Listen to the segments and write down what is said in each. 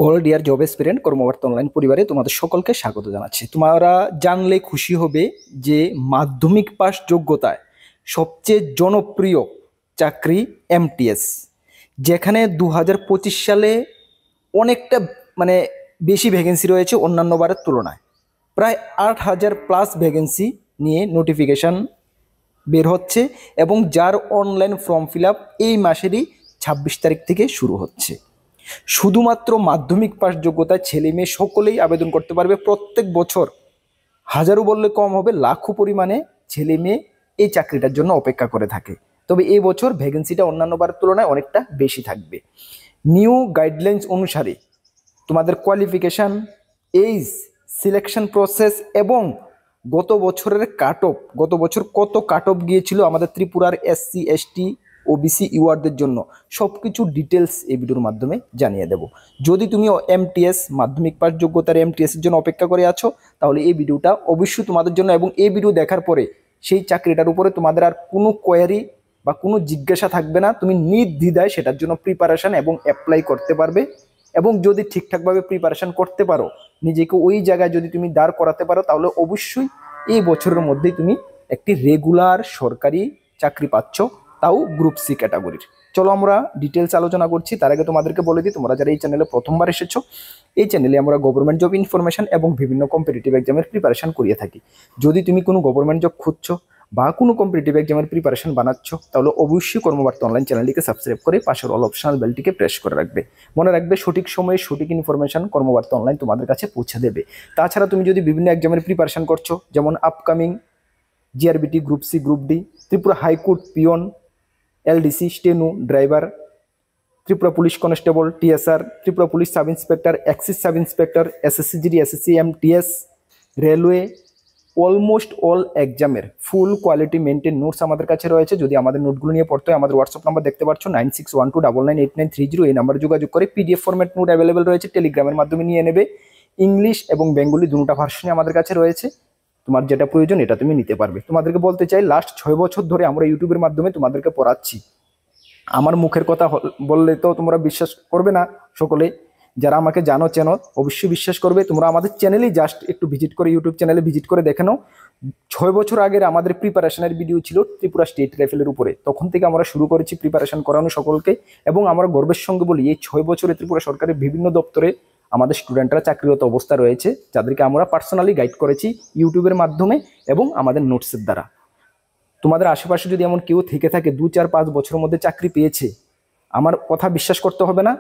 All deer job এসপিরেন্ট কর্মবার্তা online পরিবারে তোমাদের সকলকে স্বাগত জানাচ্ছি। তোমরা জানলে খুশি হবে যে মাধ্যমিক পাস যোগ্যতায় সবচেয়ে জনপ্রিয় চাকরি এমটিএস, যেখানে 2025 সালে অনেকটা মানে বেশি ভ্যাকেন্সি রয়েছে অন্যান্য বারের তুলনায়। প্রায় 8,000+ ভ্যাকেন্সি নিয়ে নোটিফিকেশান বের হচ্ছে এবং যার অনলাইন ফর্ম ফিল আপ এই মাসেরই 26 তারিখ থেকে শুরু হচ্ছে। শুধুমাত্র মাধ্যমিক পাস যোগ্যতায় ছেলে মেয়ে সকলেই আবেদন করতে পারবে। প্রত্যেক বছর হাজারো বললে কম হবে, লাখো পরিমাণে ছেলে মেয়ে এই চাকরিটার জন্য অপেক্ষা করে থাকে। তবে এই বছর ভ্যাকেন্সিটা অন্যান্য বারের তুলনায় অনেকটা বেশি থাকবে। নিউ গাইডলাইন্স অনুসারে তোমাদের কোয়ালিফিকেশান, এইজ, সিলেকশন প্রসেস এবং গত বছরের কাট অফ, গত বছর কত কাট অফ গিয়েছিল আমাদের ত্রিপুরার এসসি এসটি ওবিসি ইউআরদের জন্য, সব কিছু ডিটেলস এই ভিডিওর মাধ্যমে জানিয়ে দেব। যদি তুমি এমটিএস মাধ্যমিক পাস যোগ্যতার এমটিএসের জন্য অপেক্ষা করে আছো, তাহলে এই ভিডিওটা অবশ্যই তোমাদের জন্য। এবং এই ভিডিও দেখার পরে সেই চাকরিটার উপরে তোমাদের আর কোনো কোয়ারি বা কোনো জিজ্ঞাসা থাকবে না। তুমি নির্দ্বিধায় সেটার জন্য প্রিপারেশান এবং অ্যাপ্লাই করতে পারবে। এবং যদি ঠিকঠাকভাবে প্রিপারেশান করতে পারো, নিজেকে ওই জায়গায় যদি তুমি দাঁড় করাতে পারো, তাহলে অবশ্যই এই বছরের মধ্যেই তুমি একটি রেগুলার সরকারি চাকরি পাচ্ছ, তাও গ্রুপ সি ক্যাটাগরির। চলো আমরা ডিটেলস আলোচনা করছি। তার আগে তোমাদেরকে বলে দিই, তোমরা যারা এই চ্যানেলে প্রথমবার এসেছো, এই চ্যানেলে আমরা গভর্নমেন্ট জব ইনফরমেশন এবং বিভিন্ন কম্পিটিটিভ এক্সামের প্রিপারেশন করিয়ে থাকি। যদি তুমি কোনো গভর্নমেন্ট জব খুঁজছো বা কোনো কম্পিটিটিভ এক্সামের প্রিপারেশন বানাচ্ছ, তাহলে অবশ্যই কর্মবার্তা অনলাইন চ্যানেলটিকে সাবস্ক্রাইব করে পাশের অল অপশনাল বেলটিকে প্রেস করে রাখবে। মনে রাখবে, সঠিক সময়ে সঠিক ইনফরমেশন কর্মবার্তা অনলাইন তোমাদের কাছে পৌঁছে দেবে। তাছাড়া তুমি যদি বিভিন্ন এক্সামের প্রিপারেশন করছো, যেমন upcoming JRBT, group C, group D, Tripura high court peon, LDC, steno, driver, Tripura police constable, TSR, Tripura police sub inspector, excise sub inspector, SSC GD, SSC MTS, railway, almost all এক্সামের ফুল কোয়ালিটি মেনটেন নোটস আমাদের কাছে রয়েছে। যদি আমাদের নোটগুলো নিয়ে পড়তে হয়, আমাদের হোয়াটসঅ্যাপ নাম্বার দেখতে পাচ্ছ 9612998930, এই নাম্বারে যোগাযোগ করে পিডিএফ ফরম্যাট নোট অ্যাভেলেবেল রয়েছে, টেলিগ্রামের মাধ্যমে নিয়ে নেবে। ইংলিশ এবং বেঙ্গলি দুটো ভার্সনই আমাদের কাছে রয়েছে। তোমার যেটা প্রয়োজন এটা তুমি নিতে পারবে। তোমাদেরকে বলতে চাই, লাস্ট 6 বছর ধরে আমরা ইউটিউবের মাধ্যমে তোমাদেরকে পড়াচ্ছি। আমার মুখের কথা বললে তো তোমরা বিশ্বাস করবে না সকলে। যারা আমাকে জানো চেনো অবশ্যই বিশ্বাস করবে। তোমরা আমাদের চ্যানেলেই জাস্ট একটু ভিজিট করে, ইউটিউব চ্যানেলে ভিজিট করে দেখে নাও। 6 বছর আগের আমাদের প্রিপারেশনের ভিডিও ছিল ত্রিপুরা স্টেট রাইফেলের উপরে। তখন থেকে আমরা শুরু করেছি প্রিপারেশন করানো সকলকে। এবং আমরা গর্বের সঙ্গে বলি, এই 6 বছরে ত্রিপুরা সরকারের বিভিন্ন দপ্তরে আমাদের স্টুডেন্টরা চাকরিরত অবস্থা রয়েছে, যাদেরকে আমরা পার্সোনালি গাইড করেছি ইউটিউবের মাধ্যমে এবং আমাদের নোটসের দ্বারা। তোমাদের আশেপাশে যদি এমন কেউ থেকে থাকে 2, 4, 5 বছরের মধ্যে চাকরি পেয়েছে, আমার কথা বিশ্বাস করতে হবে না,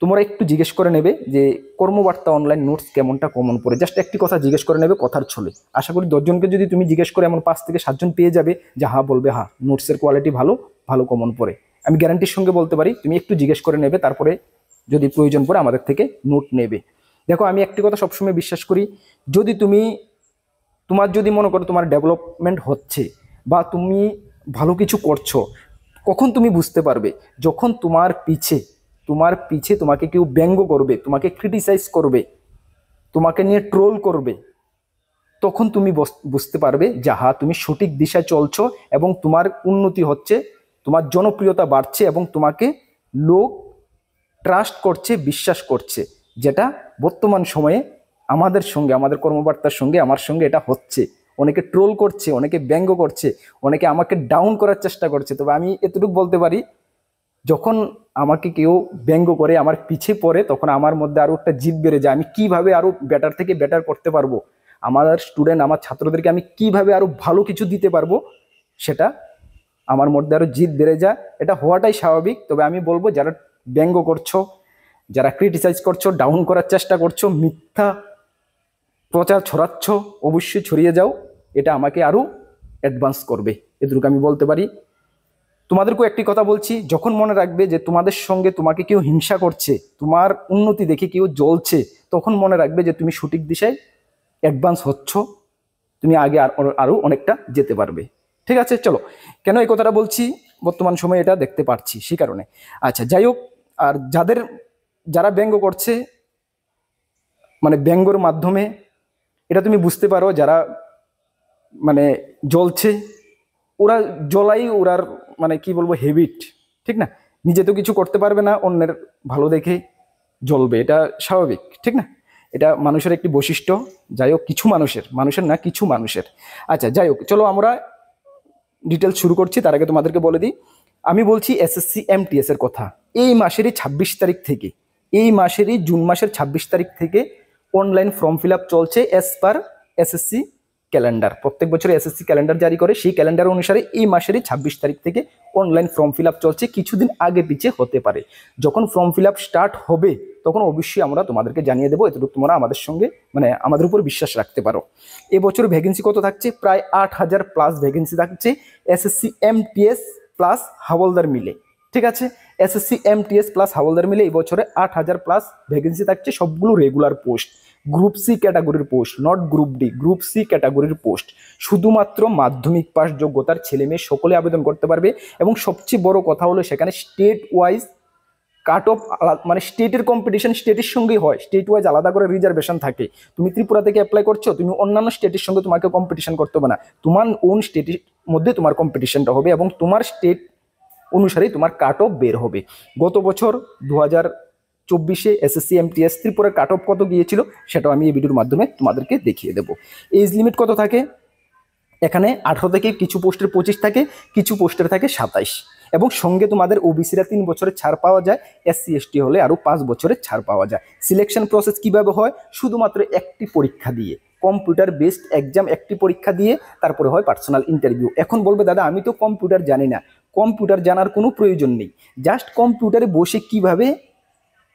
তোমরা একটু জিজ্ঞেস করে নেবে যে কর্মবার্তা অনলাইন নোটস কেমনটা কমন পড়ে। জাস্ট একটি কথা জিজ্ঞেস করে নেবে কথার ছলে। আশা করি 10 জনকে যদি তুমি জিজ্ঞেস করে এমন 5 থেকে 7 জন পেয়ে যাবে যে হ্যাঁ বলবে, হ্যাঁ নোটসের কোয়ালিটি ভালো, ভালো কমন পড়ে। আমি গ্যারান্টির সঙ্গে বলতে পারি। তুমি একটু জিজ্ঞেস করে নেবে, তারপরে যদি প্রয়োজন পড়ে আমাদের থেকে নোট নেবে। দেখো, আমি একটি কথা সবসময় বিশ্বাস করি, যদি তোমার যদি মনে করো তোমার ডেভেলপমেন্ট হচ্ছে বা তুমি ভালো কিছু করছো, কখন তুমি বুঝতে পারবে? যখন তোমার পিছে তোমাকে কেউ ব্যঙ্গ করবে, তোমাকে ক্রিটিসাইজ করবে, তোমাকে নিয়ে ট্রোল করবে, তখন তুমি বুঝতে পারবে যে হ্যাঁ তুমি সঠিক দিশায় চলছো এবং তোমার উন্নতি হচ্ছে, তোমার জনপ্রিয়তা বাড়ছে এবং তোমাকে লোক ট্রাস্ট করছে, বিশ্বাস করছে। যেটা বর্তমান সময়ে আমাদের সঙ্গে, আমাদের কর্মকর্তার সঙ্গে, আমার সঙ্গে এটা হচ্ছে। অনেকে ট্রোল করছে, অনেকে ব্যঙ্গ করছে, অনেকে আমাকে ডাউন করার চেষ্টা করছে। তবে আমি এতটুকু বলতে পারি, যখন আমাকে কেউ ব্যঙ্গ করে, আমার পিছে পড়ে, তখন আমার মধ্যে আরও একটা জিদ বেড়ে যায়। আমি কিভাবে আরও বেটার থেকে বেটার করতে পারবো, আমার স্টুডেন্ট, আমার ছাত্রদেরকে আমি কিভাবে আরও ভালো কিছু দিতে পারবো, সেটা আমার মধ্যে আরও জিদ বেড়ে যায়। এটা হওয়াটাই স্বাভাবিক। তবে আমি বলবো, যারা ব্যঙ্গ করছো, যারা ক্রিটিসাইজ করছো, ডাউন করার চেষ্টা করছো, মিথ্যা প্রচার ছড়াচ্ছ, অবশ্যই ছড়িয়ে যাও। এটা আমাকে আরও অ্যাডভান্স করবে, এটুকু আমি বলতে পারি। তোমাদেরকেও একটি কথা বলছি, যখন মনে রাখবে যে তোমাদের সঙ্গে তোমাকে কেউ হিংসা করছে, তোমার উন্নতি দেখে কেউ জ্বলছে, তখন মনে রাখবে যে তুমি সঠিক দিশায় অ্যাডভান্স হচ্ছ, তুমি আগে আরও অনেকটা যেতে পারবে। ঠিক আছে, চলো। কেন এই কথাটা বলছি, বর্তমান সময়ে এটা দেখতে পাচ্ছি সেই কারণে। আচ্ছা, যাই হোক। আর যারা ব্যঙ্গ করছে, মানে ব্যঙ্গর মাধ্যমে এটা তুমি বুঝতে পারো যারা মানে জ্বলছে, ওরা জ্বলাই ওরার মানে কি বলবো হ্যাবিট, ঠিক না? নিজে তো কিছু করতে পারবে না, অন্যের ভালো দেখে জ্বলবে, এটা স্বাভাবিক, ঠিক না? এটা মানুষের একটি বৈশিষ্ট্য। যাই হোক, কিছু মানুষের না, কিছু মানুষের। আচ্ছা যাই হোক, চলো আমরা ডিটেলস শুরু করছি। তার আগে তোমাদেরকে বলে দিই, আমি বলছি এসএসসি এমটিএস এর কথা। এই মাসেরই 26 তারিখ থেকে, এই মাসেরই জুন মাসের 26 তারিখ থেকে অনলাইন ফর্ম ফিল আপ চলছে অ্যাজ পার এসএসসি ক্যালেন্ডার। প্রত্যেক বছর এসএসসি ক্যালেন্ডার জারি করে, সেই ক্যালেন্ডার অনুসারে এই মাসেরই 26 তারিখ থেকে অনলাইন ফর্ম ফিল আপ চলছে। কিছুদিন আগে পিছিয়ে হতে পারে। যখন ফর্ম ফিল আপ স্টার্ট হবে তখন অবশ্যই আমরা তোমাদেরকে জানিয়ে দেবো। এতটুকু তোমরা আমাদের সঙ্গে মানে আমাদের উপর বিশ্বাস রাখতে পারো। এবছর ভ্যাকেন্সি কত থাকছে? প্রায় 8,000 প্লাস ভ্যাকেন্সি থাকছে এসএসসি এমটিএস প্লাস হাওলদার মিলে। ঠিক আছে, এসএসসি এমটিএস প্লাস হাওলদার মিলে এই বছরে 8,000 প্লাস ভ্যাকেন্সি থাকছে। সবগুলো রেগুলার পোস্ট, গ্রুপ সি ক্যাটাগরির post, not group D, group C ক্যাটাগরির পোস্ট। শুধুমাত্র মাধ্যমিক পাস যোগ্যতার ছেলে মেয়ে সকলে আবেদন করতে পারবে। এবং সবচেয়ে বড় কথা হলো সেখানে স্টেট ওয়াইজ কাট অফ, মানে স্টেটের কম্পিটিশন স্টেটের সঙ্গেই হয়, স্টেট ওয়াইজ আলাদা করে রিজার্ভেশন থাকে। তুমি ত্রিপুরা থেকে অ্যাপ্লাই করছো, তুমি অন্যান্য স্টেটের সঙ্গে তোমাকে কম্পিটিশন করতে হবে না, তোমার ওন স্টেটের মধ্যে তোমার কম্পিটিশনটা হবে এবং তোমার স্টেট অনুসারেই তোমার কাট অফ বের হবে। গত বছর 2024-এ এসএসসি এমটিএস ত্রিপুরার কাট অফ কত গিয়েছিল সেটাও আমি এই ভিডিওর মাধ্যমে তোমাদেরকে দেখিয়ে দেবো। এজ লিমিট কত থাকে এখানে? 18 থেকে, কিছু পোস্টের 25 থাকে, কিছু পোস্টের থাকে 27। এবং সঙ্গে তোমাদের ওবিসিরা 3 বছরের ছাড় পাওয়া যায়, এসসি এসটি হলে আরও 5 বছরের ছাড় পাওয়া যায়। সিলেকশন প্রসেস কিভাবে হয়? শুধুমাত্র একটি পরীক্ষা দিয়ে, কম্পিউটার বেসড এক্সাম, একটি পরীক্ষা দিয়ে তারপরে হয় পার্সোনাল ইন্টারভিউ। এখন বলবে দাদা আমি তো কম্পিউটার জানি না। কম্পিউটার জানার কোনো প্রয়োজন নেই। জাস্ট কম্পিউটারে বসে কিভাবে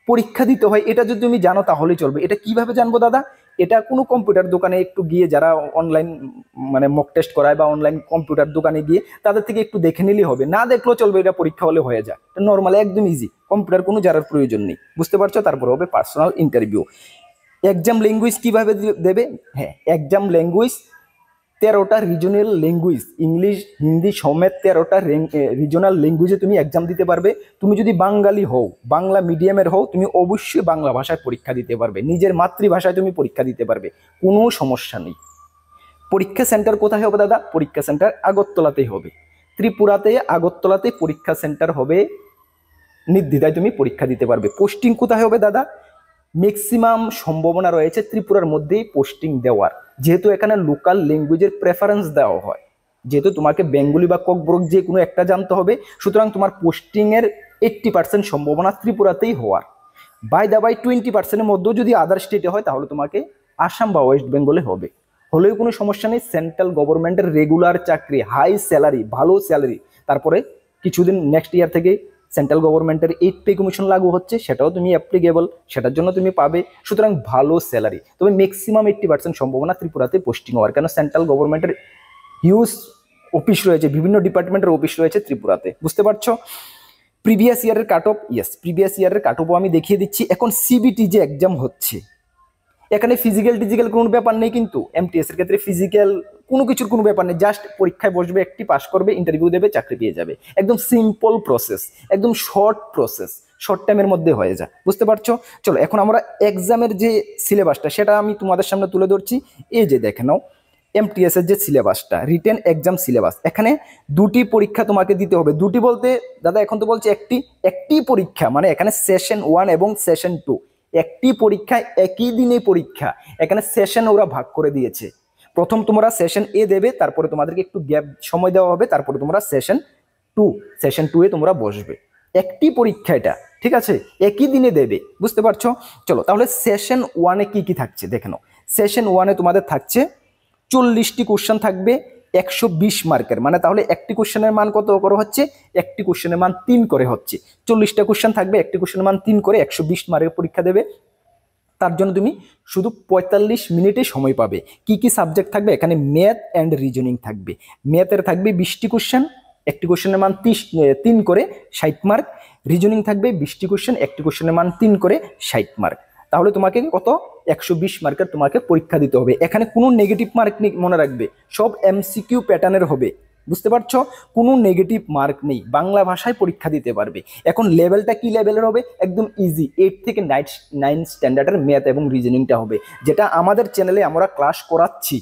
পরীক্ষা দিতে হয় এটা যদি তুমি জানো তাহলেই চলবে। এটা কিভাবে জানবো দাদা? এটা কোনো কম্পিউটার দোকানে একটু গিয়ে, যারা অনলাইন মানে মক টেস্ট করায় বা অনলাইন কম্পিউটার দোকানে গিয়ে তাদের থেকে একটু দেখে নিলেই হবে, না দেখলেও চলবে। এটা পরীক্ষা হলে হয়ে যায়, এটা নর্মাল একদম ইজি, কম্পিউটার কোনো জানার প্রয়োজন নেই, বুঝতে পারছো? তারপর হবে পার্সোনাল ইন্টারভিউ। এক্সাম ল্যাঙ্গুয়েজ কিভাবে দেবে? হ্যাঁ, এক্সাম ল্যাঙ্গুয়েজ 13টা রিজনাল ল্যাঙ্গুয়েজ, ইংলিশ হিন্দি সমেত 13টা রিজনাল ল্যাঙ্গুয়েজে তুমি এক্সাম দিতে পারবে। তুমি যদি বাঙালি হও, বাংলা মিডিয়ামের হও, তুমি অবশ্যই বাংলা ভাষায় পরীক্ষা দিতে পারবে, নিজের মাতৃভাষায় তুমি পরীক্ষা দিতে পারবে, কোনো সমস্যা নেই। পরীক্ষা সেন্টার কোথায় হবে দাদা? পরীক্ষা সেন্টার আগরতলাতেই হবে। ত্রিপুরাতে আগরতলাতে পরীক্ষা সেন্টার হবে, নির্দ্বিধায় তুমি পরীক্ষা দিতে পারবে। পোস্টিং কোথায় হবে দাদা? ম্যাক্সিমাম সম্ভাবনা রয়েছে ত্রিপুরার মধ্যেই পোস্টিং দেওয়ার, যেহেতু এখানে লোকাল ল্যাঙ্গুয়েজের প্রেফারেন্স দেওয়া হয়। যেহেতু তোমাকে বেঙ্গলি বা ককবরক যে কোনো একটা জানতে হবে, সুতরাং তোমার পোস্টিংয়ের 80% সম্ভাবনা ত্রিপুরাতেই হওয়ার। বাই 20%-এর মধ্যেও যদি আদার স্টেটে হয় তাহলে তোমাকে আসাম বা ওয়েস্ট বেঙ্গলে হবে, হলেও কোনো সমস্যা নেই। সেন্ট্রাল গভর্নমেন্টের রেগুলার চাকরি, হাই স্যালারি, ভালো স্যালারি। তারপরে কিছুদিন নেক্সট ইয়ার থেকে সেন্ট্রাল গভর্নমেন্টের 8 পে কমিশন লাগু হচ্ছে, সেটাও তুমি অ্যাপ্লিকেবল, সেটার জন্য তুমি পাবে। সুতরাং ভালো স্যালারি, তবে ম্যাক্সিমাম 80% সম্ভাবনা ত্রিপুরাতে পোস্টিং হওয়ার, কেন সেন্ট্রাল গভর্নমেন্টের হিউজ অফিস রয়েছে, বিভিন্ন ডিপার্টমেন্টের অফিস রয়েছে ত্রিপুরাতে, বুঝতে পারছো? প্রিভিয়াস ইয়ারের কাট অফ, ইয়েস প্রিভিয়াস ইয়ারের কাট অফও আমি দেখিয়ে দিচ্ছি। এখন সিবিটি যে এক্সাম হচ্ছে, এখানে ফিজিক্যাল টিজিক্যাল কোনো ব্যাপার নেই, কিন্তু এমটিএস এর ক্ষেত্রে ফিজিক্যাল কোনো কিছুর কোনো ব্যাপার নেই। জাস্ট পরীক্ষায় বসবে, একটি পাস করবে, ইন্টারভিউ দেবে, চাকরি পেয়ে যাবে। একদম সিম্পল প্রসেস, একদম শর্ট প্রসেস, শর্ট টাইমের মধ্যে হয়ে যায়, বুঝতে পারছো? চলো এখন আমরা এক্সামের যে সিলেবাসটা সেটা আমি তোমাদের সামনে তুলে ধরছি। এই যে দেখে নাও এমটিএস এর যে সিলেবাসটা, রিটেন এক্সাম সিলেবাস। এখানে দুটি পরীক্ষা তোমাকে দিতে হবে। দুটি বলতে দাদা এখন তো বলছে একটি পরীক্ষা, মানে এখানে সেশন 1 এবং সেশন 2, একটি পরীক্ষা, একই দিনে পরীক্ষা। এখানে সেশন ওরা ভাগ করে দিয়েছে। প্রথম তোমরা সেশন এ দেবে, তারপরে তোমাদেরকে একটু গ্যাপ সময় দেওয়া হবে, তারপরে তোমরা সেশন 2 এ তোমরা বসবে। একটি পরীক্ষা এটা, ঠিক আছে, একই দিনে দেবে, বুঝতে পারছো? চলো তাহলে সেশন 1-এ কি কি থাকছে দেখে নাও। সেশন 1-এ তোমাদের থাকছে 40টি কোশ্চেন থাকবে 120 মার্কের, মানে তাহলে একটি কোশ্চেনের মান কত করে হচ্ছে? একটি কোশ্চেনের মান 3 করে হচ্ছে। 40টা কোশ্চেন থাকবে, একটি কোশ্চেনের মান 3 করে, 120 মার্কের পরীক্ষা দেবে। তার জন্য তুমি শুধু 45 মিনিটে সময় পাবে। কি কি সাবজেক্ট থাকবে? এখানে ম্যাথ অ্যান্ড রিজনিং থাকবে। ম্যাথের থাকবে 20টি কোশ্চেন, একটি কোশ্চেনের মান 3 করে 60 মার্ক। রিজনিং থাকবে 20টি কোশ্চেন, একটি কোশ্চেনের মান 3 করে 60 মার্ক। তাহলে তোমাকে কত? 120 মার্কের তোমাকে পরীক্ষা দিতে হবে। এখানে কোনো নেগেটিভ মার্ক নেই, মনে রাখবে, সব এমসিকিউ প্যাটার্নের হবে, বুঝতে পারছো? কোনো নেগেটিভ মার্ক নেই, বাংলা ভাষায় পরীক্ষা দিতে পারবে। এখন লেভেলটা কি লেভেলের হবে? একদম ইজি, 8 থেকে 9 স্ট্যান্ডার্ডের ম্যাথ এবং রিজনিংটা হবে, যেটা আমাদের চ্যানেলে আমরা ক্লাস করাচ্ছি।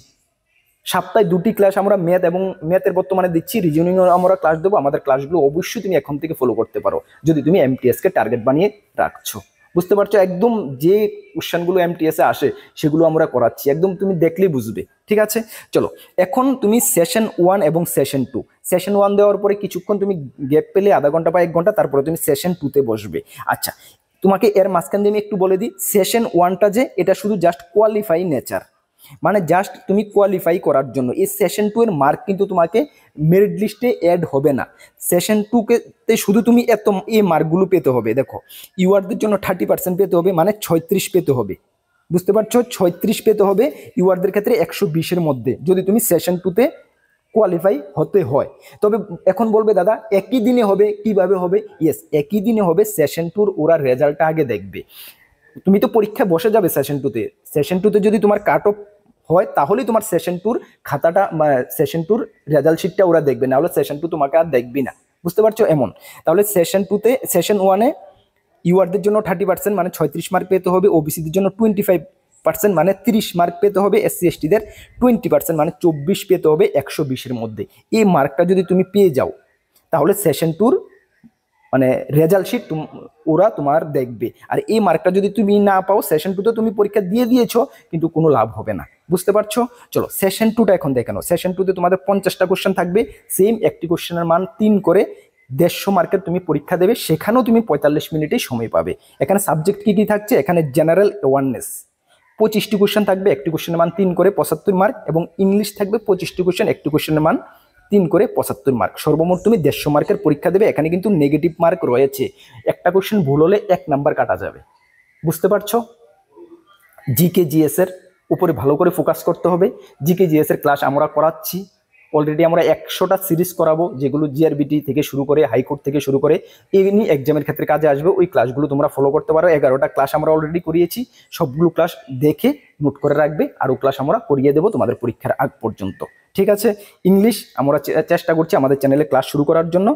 সপ্তাহে 2টি ক্লাস আমরা ম্যাথ এবং ম্যাথের বর্তমানে দিচ্ছি, রিজনিংও আমরা ক্লাস দেবো। আমাদের ক্লাসগুলো অবশ্যই তুমি এখন থেকে ফলো করতে পারো যদি তুমি এমটিএসকে টার্গেট বানিয়ে রাখছো। বুঝতে পারছো? একদম যে কোশ্চেনগুলো এমটিএসে আসে সেগুলো আমরা করাচ্ছি, একদম তুমি দেখলেই বুঝবে। ঠিক আছে, চলো এখন তুমি সেশন 1 এবং সেশন 2, সেশন 1 দেওয়ার পরে কিছুক্ষণ তুমি গ্যাপ পেলে আধা ঘন্টা বা 1 ঘন্টা, তারপরে তুমি সেশন 2তে বসবে। আচ্ছা, তোমাকে এর মাঝখান দিয়ে আমি একটু বলে দিই, সেশন 1টা যে এটা শুধু জাস্ট কোয়ালিফাই নেচার, মানে জাস্ট তুমি কোয়ালিফাই করার জন্য। এই সেশন 2 এর মার্ক কিন্তু তোমাকে মেরিট লিস্টে অ্যাড হবে না। সেশন 2তে শুধু তুমি এই মার্কগুলো পেতে হবে। দেখো, ইউআরদের জন্য 30% পেতে হবে, মানে 36 পেতে হবে। বুঝতে পারছো? 36 পেতে হবে ইউআরদের ক্ষেত্রে 120-এর মধ্যে, যদি তুমি সেশন 2তে কোয়ালিফাই হতে হয়। তবে এখন বলবে দাদা একই দিনে হবে, কিভাবে হবে? ইয়েস, একই দিনে হবে। সেশন 2 ওরা রেজাল্টটা আগে দেখবে। তুমি তো পরীক্ষা বসে যাবে সেশন 2তে, সেশন 2তে যদি তোমার কাট অফ হয় তাহলেই তোমার সেশন 2 খাতাটা, সেশন 2 রেজাল্ট শিটটা ওরা দেখবে, না হলে সেশন 2 তোমাকে আর দেখবি না। বুঝতে পারছো? এমন তাহলে সেশন 2তে, সেশন 1-এ ইউআরদের জন্য 30% মানে 36 মার্ক পেতে হবে, ওবিসিদের জন্য 25% মানে 30 মার্ক পেতে হবে, এসসি এসটিদের 20% মানে 24 পেতে হবে 120-এর মধ্যে। এই মার্কটা যদি তুমি পেয়ে যাও তাহলে সেশন 2 মানে রেজাল্ট শিট ওরা তোমার দেখবে। আর এই মার্কটা যদি তুমি না পাও, সেশন 2তে তুমি পরীক্ষা দিয়ে দিয়েছো কিন্তু কোনো লাভ হবে না। বুঝতে পারছো? চলো সেশন 2টা এখন দেখানো। সেশন 2তে তোমাদের 50টা কোশ্চেন থাকবে, সেম একটি কোশ্চেনের মান 3 করে 150 মার্কের তুমি পরীক্ষা দেবে, সেখানেও তুমি 45 মিনিটেই সময় পাবে। এখানে সাবজেক্ট কি কি থাকছে? এখানে জেনারেল অ্যাওয়ারনেস 25টি কোশ্চেন থাকবে, একটি কোশ্চেনের মান 3 করে 75 মার্ক, এবং ইংলিশ থাকবে 25টি কোশ্চেন, একটি কোশ্চেনের মান 3 করে 75 মার্ক। সর্বমোট তুমি 150 মার্কের পরীক্ষা দেবে। এখানে কিন্তু নেগেটিভ মার্ক রয়েছে, একটা কোশ্চেন ভুল হলে 1 নাম্বার কাটা যাবে। বুঝতে পারছো? জিকে জিএস এর উপরে ভালো করে ফোকাস করতে হবে। জিকে জিএস এর ক্লাস আমরা করাচ্ছি অলরেডি, আমরা 100টা সিরিজ করাবো, যেগুলো জিআরবিটি থেকে শুরু করে হাইকোর্ট থেকে শুরু করে এমনি এক্সামের ক্ষেত্রে কাজে আসবে। ওই ক্লাসগুলো তোমরা ফলো করতে পারো। 11টা ক্লাস আমরা অলরেডি করিয়েছি, সবগুলো ক্লাস দেখে নোট করে রাখবে। আরও ক্লাস আমরা করিয়ে দেবো তোমাদের পরীক্ষার আগ পর্যন্ত। ঠিক আছে? ইংলিশ আমরা চেষ্টা করছি আমাদের চ্যানেলে ক্লাস শুরু করার জন্য,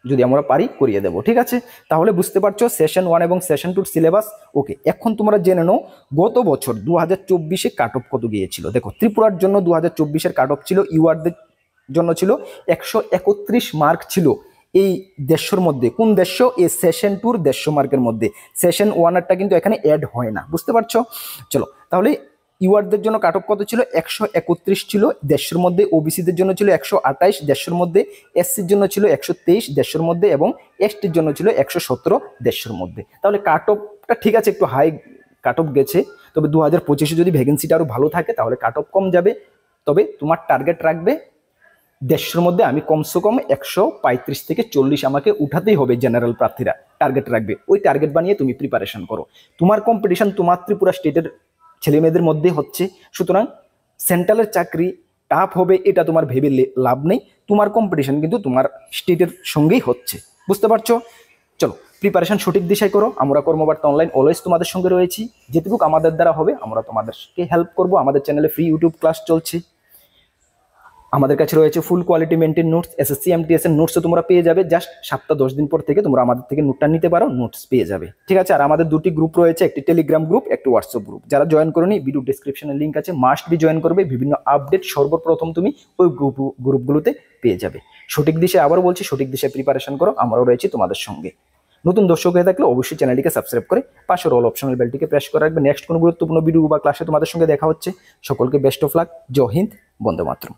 যদি আমরা পারি করিয়ে দেবো। ঠিক আছে? তাহলে বুঝতে পারছো সেশন 1 এবং সেশন 2 সিলেবাস। ওকে, এখন তোমরা জেনে নাও গত বছর 2024-এ কাট অফ কত গিয়েছিল। দেখো, ত্রিপুরার জন্য 2024-এর কাট অফ ছিল, ইউআরদের জন্য ছিল 131 মার্ক ছিল। এই 150-র মধ্যে কোন 150? এই সেশন 2-র 150 মার্কের মধ্যে। সেশন 1-এরটা কিন্তু এখানে অ্যাড হয় না। বুঝতে পারছো? চলো তাহলে ইউআরদের জন্য কাট অফ কত ছিল? 131 ছিল 150-র মধ্যে, ওবিসিদের জন্য ছিল 128 150-র মধ্যে, এসসির জন্য ছিল 123 150-র মধ্যে, এবং এসটির জন্য ছিল 117 150-র মধ্যে। তাহলে কাট অফটা ঠিক আছে, একটু হাই কাট অফ গেছে। তবে 2025-এ যদি ভ্যাকেন্সিটা আরও ভালো থাকে তাহলে কাট অফ কম যাবে। তবে তোমার টার্গেট রাখবে 150-র মধ্যে, আমি কমসে কম 135 থেকে 40 আমাকে উঠাতেই হবে। জেনারেল প্রার্থীরা টার্গেট রাখবে, ওই টার্গেট বানিয়ে তুমি প্রিপারেশন করো। তোমার কম্পিটিশন তোমার ত্রিপুরা স্টেটের ছেলে মেয়েদের মধ্যে হচ্ছে, সুতরাং সেন্ট্রালের চাকরি টাফ হবে এটা তোমার ভেবে লাভ নেই। তোমার কম্পিটিশন কিন্তু তোমার স্টেটের সঙ্গেই হচ্ছে। বুঝতে পারছো? চলো প্রিপারেশন সঠিক দিশায় করো। আমরা কর্মবার্তা অনলাইন অলওয়েজ তোমাদের সঙ্গে রয়েছি। যেটুকু আমাদের দ্বারা হবে আমরা তোমাদেরকে হেল্প করব। আমাদের চ্যানেলে ফ্রি ইউটিউব ক্লাস চলছে। আমাদের কাছে রয়েছে ফুল quality maintain notes, SSC MTS এর নোটসও তোমরা পেয়ে যাবে। জাস্ট 7-10 দিন পর থেকে তোমরা আমাদের থেকে নোটটা নিতে পারো, নোটস পেয়ে যাবে। ঠিক আছে? আর আমাদের 2টি গ্রুপ রয়েছে, একটি টেলিগ্রাম গ্রুপ, একটি হোয়াটসঅ্যাপ গ্রুপ। যারা জয়েন করোনি, ভিডিও ডেসক্রিপশনে লিঙ্ক আছে, মাস্ট বি জয়েন করবে। বিভিন্ন আপডেট সর্বপ্রথম তুমি ওই গ্রুপগুলোতে পেয়ে যাবে। সঠিক দিশায়, আবারও বলছি, সঠিক দিশায় প্রিপারেশন করো। আমরাও রয়েছি তোমাদের সঙ্গে। নতুন দর্শক হয়ে থাকলে অবশ্যই চ্যানেলটিকে সাবস্ক্রাইব করে পাশের অল অপশনাল বেলটিকে প্রেস করে রাখবে। নেক্সট কোনো গুরুত্বপূর্ণ ভিডিও বা ক্লাসে তোমাদের সঙ্গে দেখা হচ্ছে। সকলকে বেস্ট অফ লাক। জয় হিন্দ, বন্দে মাতরম।